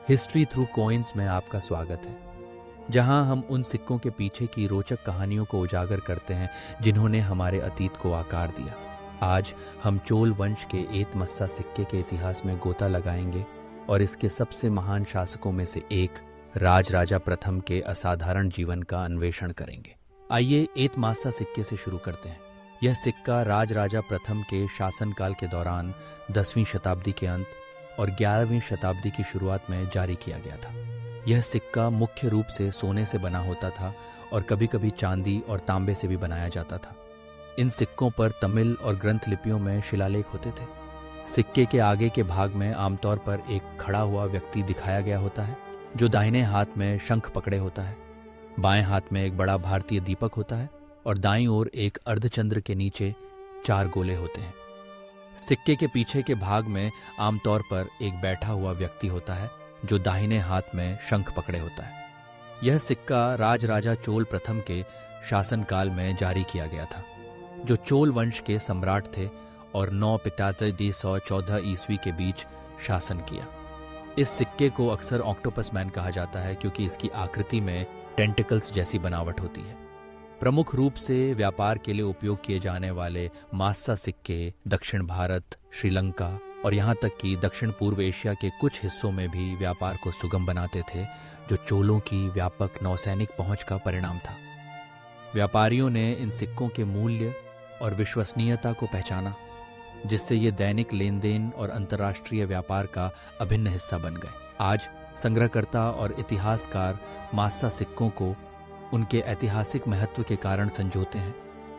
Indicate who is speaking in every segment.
Speaker 1: History through coins में आपका स्वागत है, जहां हम उन सिक्कों के पीछे की रोचक कहानियों को उजागर करते हैं जिन्होंने हमारे अतीत को आकार दिया। आज हम चोल वंश के एतमस्सा सिक्के के इतिहास में गोता लगाएंगे और इसके सबसे महान शासकों में से एक राजराजा प्रथम के असाधारण जीवन का अन्वेषण करेंगे। आइए एतमासा सिक्के से शुरू करते हैं। यह सिक्का राजराजा प्रथम के शासनकाल के दौरान 10वीं शताब्दी के अंत और 11वीं शताब्दी की शुरुआत में जारी किया गया था। यह सिक्का मुख्य रूप से सोने से बना होता था और कभी कभी चांदी और तांबे से भी बनाया जाता था। इन सिक्कों पर तमिल और ग्रंथ लिपियों में शिलालेख होते थे। सिक्के के आगे के भाग में आमतौर पर एक खड़ा हुआ व्यक्ति दिखाया गया होता है जो दाहिने हाथ में शंख पकड़े होता है, बाएं हाथ में एक बड़ा भारतीय दीपक होता है और दाईं ओर एक अर्धचंद्र के नीचे 4 गोले होते हैं। सिक्के के पीछे के भाग में आमतौर पर एक बैठा हुआ व्यक्ति होता है जो दाहिने हाथ में शंख पकड़े होता है। यह सिक्का राजराजा चोल प्रथम के शासनकाल में जारी किया गया था, जो चोल वंश के सम्राट थे और 9 ईस्वी के बीच शासन किया। इस सिक्के को अक्सर ऑक्टोपस मैन कहा जाता है क्योंकि इसकी आकृति में टेंटिकल्स जैसी बनावट होती है। प्रमुख रूप से व्यापार के लिए उपयोग किए जाने वाले मास्सा सिक्के दक्षिण भारत, श्रीलंका और यहाँ तक कि दक्षिण पूर्व एशिया के कुछ हिस्सों में भी व्यापार को सुगम बनाते थे, जो चोलों की व्यापक नौसैनिक पहुंच का परिणाम था। व्यापारियों ने इन सिक्कों के मूल्य और विश्वसनीयता को पहचाना, जिससे ये दैनिक लेन देन और अंतर्राष्ट्रीय व्यापार का अभिन्न हिस्सा बन गए। आज संग्रहकर्ता और इतिहासकार मास्सा सिक्कों को उनके ऐतिहासिक महत्व के कारण संजोते हैं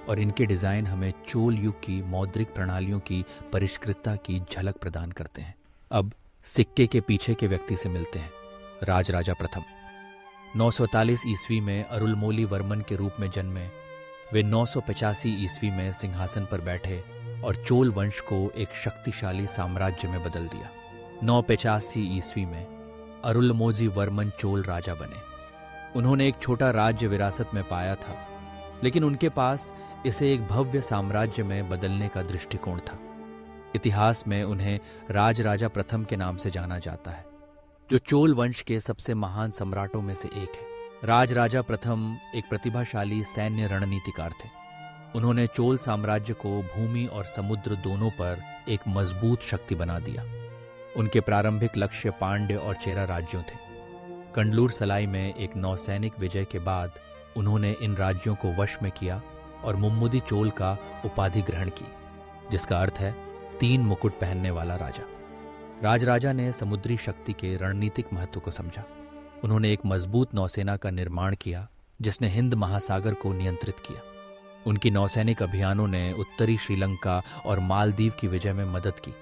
Speaker 1: और इनके डिज़ाइन हमें चोल युग की मौद्रिक प्रणालियों की परिष्कृतता की झलक प्रदान करते हैं। अब सिक्के के पीछे के व्यक्ति से मिलते हैं। राजराजा प्रथम 947 ईस्वी में अरुलमोली वर्मन के रूप में जन्मे। वे 985 ईस्वी में सिंहासन पर बैठे और चोल वंश को एक शक्तिशाली साम्राज्य में बदल दिया। 985 ईस्वी में अरुलमोजी वर्मन चोल राजा बने। उन्होंने एक छोटा राज्य विरासत में पाया था, लेकिन उनके पास इसे एक भव्य साम्राज्य में बदलने का दृष्टिकोण था। इतिहास में उन्हें राजराजा प्रथम के नाम से जाना जाता है, जो चोल वंश के सबसे महान सम्राटों में से एक है। राजराजा प्रथम एक प्रतिभाशाली सैन्य रणनीतिकार थे। उन्होंने चोल साम्राज्य को भूमि और समुद्र दोनों पर एक मजबूत शक्ति बना दिया। उनके प्रारंभिक लक्ष्य पांड्य और चेरा राज्यों थे। कंडलूर सलाई में एक नौसैनिक विजय के बाद उन्होंने इन राज्यों को वश में किया और मुम्मुदी चोल का उपाधि ग्रहण की, जिसका अर्थ है 3 मुकुट पहनने वाला राजा। राजराजा ने समुद्री शक्ति के रणनीतिक महत्व को समझा। उन्होंने एक मजबूत नौसेना का निर्माण किया जिसने हिंद महासागर को नियंत्रित किया। उनकी नौसैनिक अभियानों ने उत्तरी श्रीलंका और मालदीव की विजय में मदद की,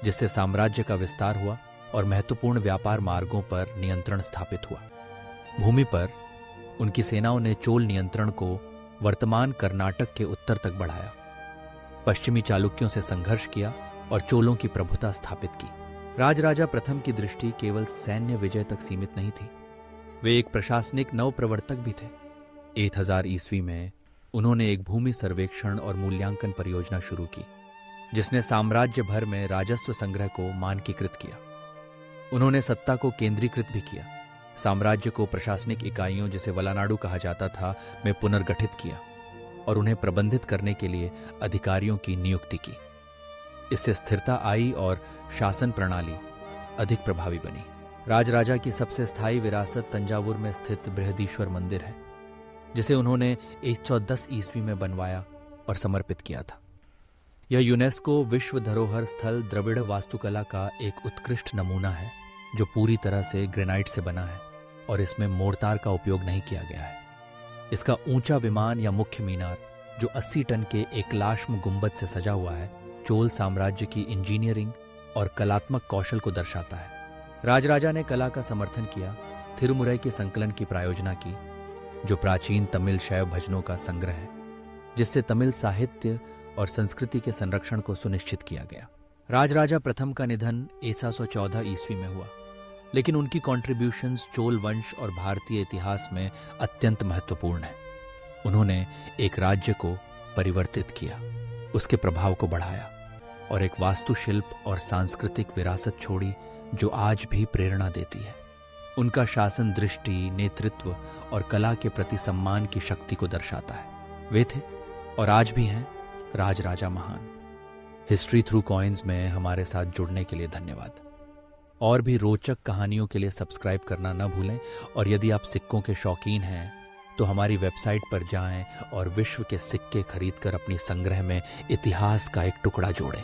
Speaker 1: जिससे साम्राज्य का विस्तार हुआ और महत्वपूर्ण व्यापार मार्गों पर नियंत्रण स्थापित हुआ। भूमि पर उनकी सेनाओं ने चोल नियंत्रण को वर्तमान कर्नाटक के उत्तर तक बढ़ाया, पश्चिमी चालुक्यों से संघर्ष किया और चोलों की प्रभुता स्थापित की। राजराजा प्रथम की दृष्टि केवल सैन्य विजय तक सीमित नहीं थी, वे एक प्रशासनिक नवप्रवर्तक भी थे। 1000 ईस्वी में उन्होंने एक भूमि सर्वेक्षण और मूल्यांकन परियोजना शुरू की, जिसने साम्राज्य भर में राजस्व संग्रह को मानकीकृत किया। उन्होंने सत्ता को केंद्रीकृत भी किया। साम्राज्य को प्रशासनिक इकाइयों, जिसे वलानाडु कहा जाता था, में पुनर्गठित किया और उन्हें प्रबंधित करने के लिए अधिकारियों की नियुक्ति की। इससे स्थिरता आई और शासन प्रणाली अधिक प्रभावी बनी। राजराजा की सबसे स्थायी विरासत तंजावुर में स्थित बृहदीश्वर मंदिर है, जिसे उन्होंने 110 ईस्वी में बनवाया और समर्पित किया था। यह यूनेस्को विश्व धरोहर स्थल द्रविड़ वास्तुकला का एक उत्कृष्ट नमूना है, जो पूरी तरह से ग्रेनाइट से बना है और इसमें मोर्टार का उपयोग नहीं किया गया है। इसका ऊंचा विमान या मुख्य मीनार, जो 80 टन के एक लाश्म गुंबद से सजा हुआ है, चोल साम्राज्य की इंजीनियरिंग और कलात्मक कौशल को दर्शाता है। राजराजा ने कला का समर्थन किया, थिरुमुरई के संकलन की प्रायोजना की, जो प्राचीन तमिल शैव भजनों का संग्रह है, जिससे तमिल साहित्य और संस्कृति के संरक्षण को सुनिश्चित किया गया। राजराजा प्रथम का निधन 1114 ईस्वी में हुआ, लेकिन उनकी कॉन्ट्रीब्यूशंस चोल वंश और भारतीय इतिहास में अत्यंत महत्वपूर्ण है। उन्होंने एक राज्य को परिवर्तित किया, उसके प्रभाव को बढ़ाया और एक वास्तुशिल्प और सांस्कृतिक विरासत छोड़ी जो आज भी प्रेरणा देती है। उनका शासन दृष्टि, नेतृत्व और कला के प्रति सम्मान की शक्ति को दर्शाता है। वे थे और आज भी हैं राजराजा महान। हिस्ट्री थ्रू कॉइन्स में हमारे साथ जुड़ने के लिए धन्यवाद। और भी रोचक कहानियों के लिए सब्सक्राइब करना न भूलें। और यदि आप सिक्कों के शौकीन हैं तो हमारी वेबसाइट पर जाएं और विश्व के सिक्के खरीदकर अपनी संग्रह में इतिहास का एक टुकड़ा जोड़ें।